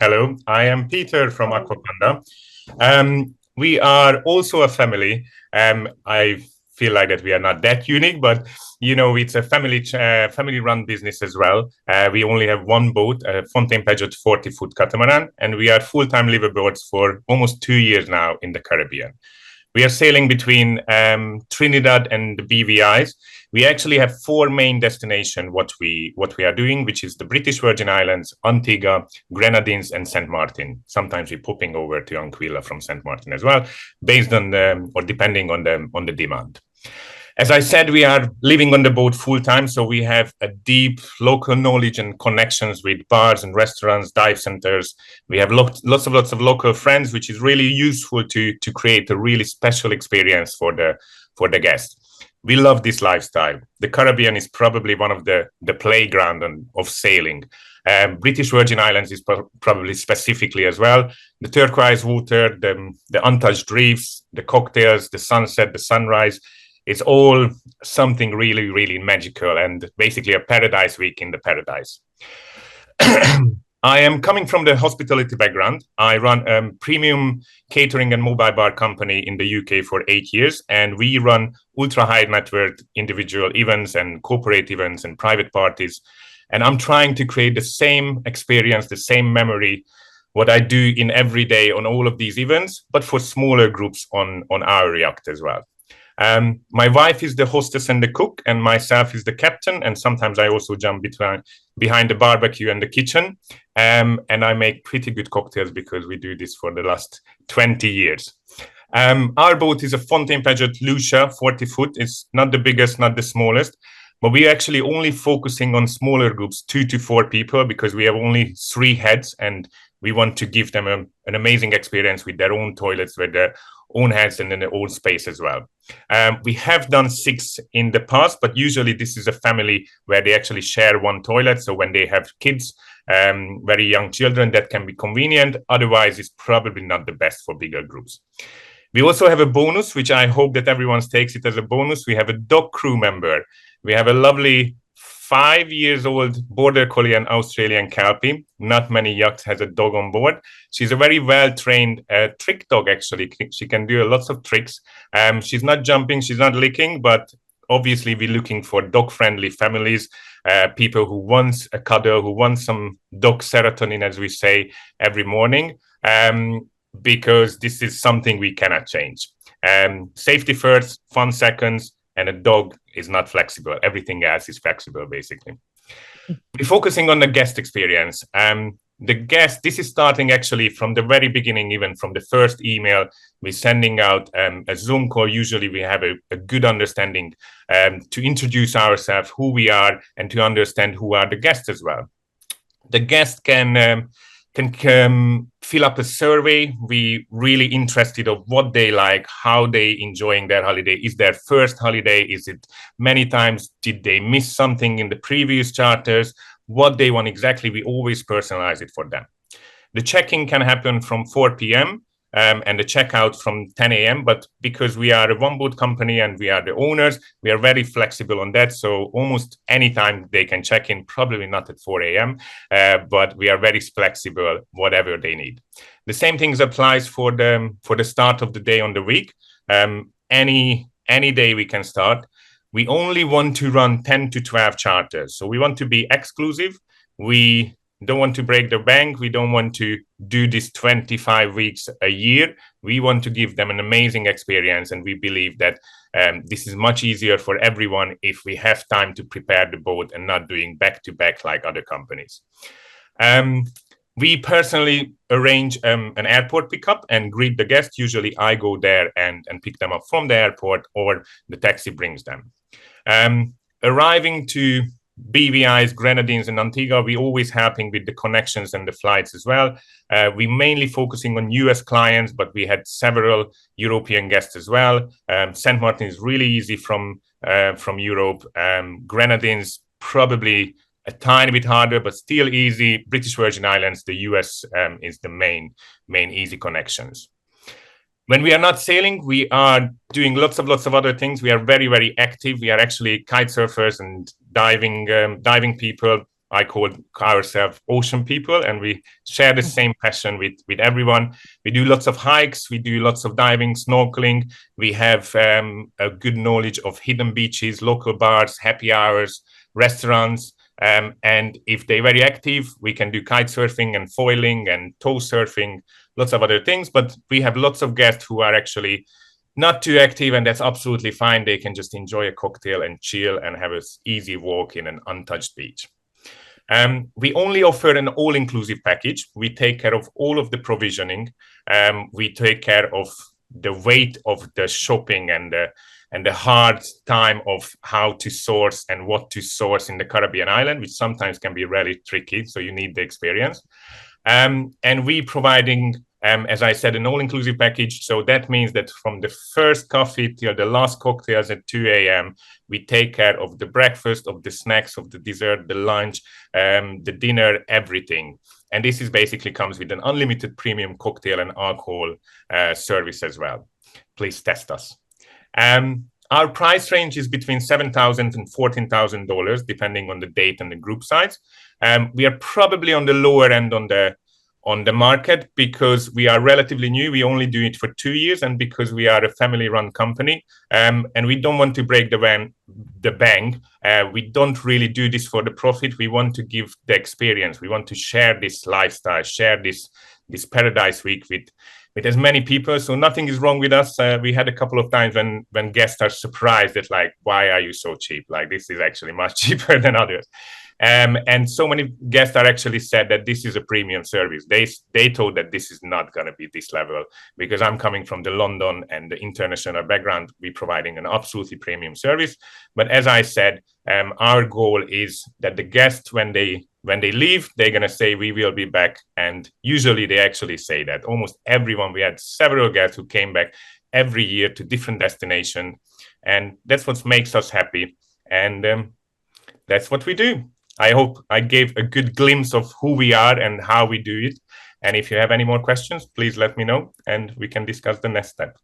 Hello, I am Peter from Aqua Panda. We are also a family. I feel like that we are not that unique, but it's a family-run business as well. We only have one boat, a Fontaine Peugeot 40-foot catamaran, and we are full-time liveaboards for almost 2 years now in the Caribbean. We are sailing between Trinidad and the BVIs. We actually have four main destinations. What we are doing, which is the British Virgin Islands, Antigua, Grenadines, and St. Martin. Sometimes we're popping over to Anguilla from St. Martin as well, based on or depending on the demand. As I said, we are living on the boat full time, so we have a deep local knowledge and connections with bars and restaurants, dive centers. We have lots of local friends, which is really useful to create a really special experience for the guests. We love this lifestyle. The Caribbean is probably one of the playground of sailing. British Virgin Islands is probably specifically as well. The turquoise water, the untouched reefs, the cocktails, the sunset, the sunrise. It's all something really, really magical and basically a paradise week in the paradise. I am coming from the hospitality background. I run a premium catering and mobile bar company in the UK for 8 years, and we run ultra high net worth individual events and corporate events and private parties. And I'm trying to create the same experience, the same memory, what I do in every day on all of these events, but for smaller groups on our yacht as well. My wife is the hostess and the cook, and myself is the captain. And sometimes I also jump behind the barbecue and the kitchen. And I make pretty good cocktails because we do this for the last 20 years. Our boat is a Fontaine Peugeot Lucia 40-foot. It's not the biggest, not the smallest, but we're actually only focusing on smaller groups, 2 to 4 people, because we have only 3 heads, and we want to give them an amazing experience with their own toilets, with their own heads and in their own space as well. We have done 6 in the past, but usually this is a family where they actually share one toilet. So when they have kids, very young children, that can be convenient. Otherwise, it's probably not the best for bigger groups. We also have a bonus, which I hope that everyone takes it as a bonus. We have a dog crew member. We have a lovely 5-year-old border collie and Australian Kelpie. Not many yachts has a dog on board. She's a very well-trained trick dog, actually. She can do lots of tricks. She's not jumping, she's not licking, but obviously we're looking for dog-friendly families, people who want a cuddle, who want some dog serotonin, as we say, every morning, because this is something we cannot change. Safety first, fun seconds, and a dog is not flexible. Everything else is flexible, basically. We're focusing on the guest experience. The guest, this is starting actually from the very beginning, even from the first email. We're sending out a Zoom call. Usually we have a good understanding to introduce ourselves, who we are, and to understand who are the guests as well. The guest can fill up a survey. We really interested of what they like, how they enjoying their holiday. Is their first holiday? Is it many times? Did they miss something in the previous charters? What they want exactly, we always personalize it for them. The check-in can happen from 4 p.m. And the checkout from 10 a.m. But because we are a one-boat company and we are the owners, we are very flexible on that. So almost any time they can check in, probably not at 4 a.m., but we are very flexible, whatever they need. The same things applies for the start of the day on the week. Any day we can start. We only want to run 10 to 12 charters. So we want to be exclusive. We don't want to break the bank. We don't want to do this 25 weeks a year. We want to give them an amazing experience. And we believe that this is much easier for everyone if we have time to prepare the boat and not doing back-to-back like other companies. We personally arrange an airport pickup and greet the guests. Usually I go there and pick them up from the airport, or the taxi brings them. Arriving to BVI's, Grenadines, and Antigua, we always helping with the connections and the flights as well. We mainly focusing on US clients, but we had several European guests as well. St. Martin is really easy from Europe. Grenadines probably a tiny bit harder, but still easy. British Virgin Islands, the US is the main easy connections. When we are not sailing, we are doing lots of other things. We are very, very active. We are actually kite surfers and diving people. I call ourselves ocean people, and we share the same passion with everyone. We do lots of hikes, we do lots of diving, snorkeling. We have a good knowledge of hidden beaches, local bars, happy hours, restaurants. And if they're very active, we can do kite surfing and foiling and tow surfing, lots of other things. But we have lots of guests who are actually not too active, and that's absolutely fine. They can just enjoy a cocktail and chill and have an easy walk in an untouched beach. We only offer an all-inclusive package. We take care of all of the provisioning. We take care of the weight of the shopping and the hard time of how to source and what to source in the Caribbean island, which sometimes can be really tricky. So you need the experience. And we providing, as I said, an all-inclusive package. So that means that from the first coffee till the last cocktails at 2 a.m., we take care of the breakfast, of the snacks, of the dessert, the lunch, the dinner, everything. And this is basically comes with an unlimited premium cocktail and alcohol service as well. Please test us. Our price range is between $7,000 and $14,000, depending on the date and the group size. We are probably on the lower end on the market because we are relatively new. We only do it for 2 years, and because we are a family-run company, and we don't want to break the bank. We don't really do this for the profit. We want to give the experience. We want to share this lifestyle, share this paradise week with as many people. So nothing is wrong with us. We had a couple of times when guests are surprised that, like, why are you so cheap? Like, this is actually much cheaper than others. And so many guests are actually said that this is a premium service. They thought that this is not going to be this level, because I'm coming from the London and the international background. We're providing an absolutely premium service. But as I said, our goal is that the guests, when they leave, they're going to say, we will be back. And usually they actually say that. Almost everyone, we had several guests who came back every year to different destinations. And that's what makes us happy. And that's what we do. I hope I gave a good glimpse of who we are and how we do it. And if you have any more questions, please let me know and we can discuss the next step.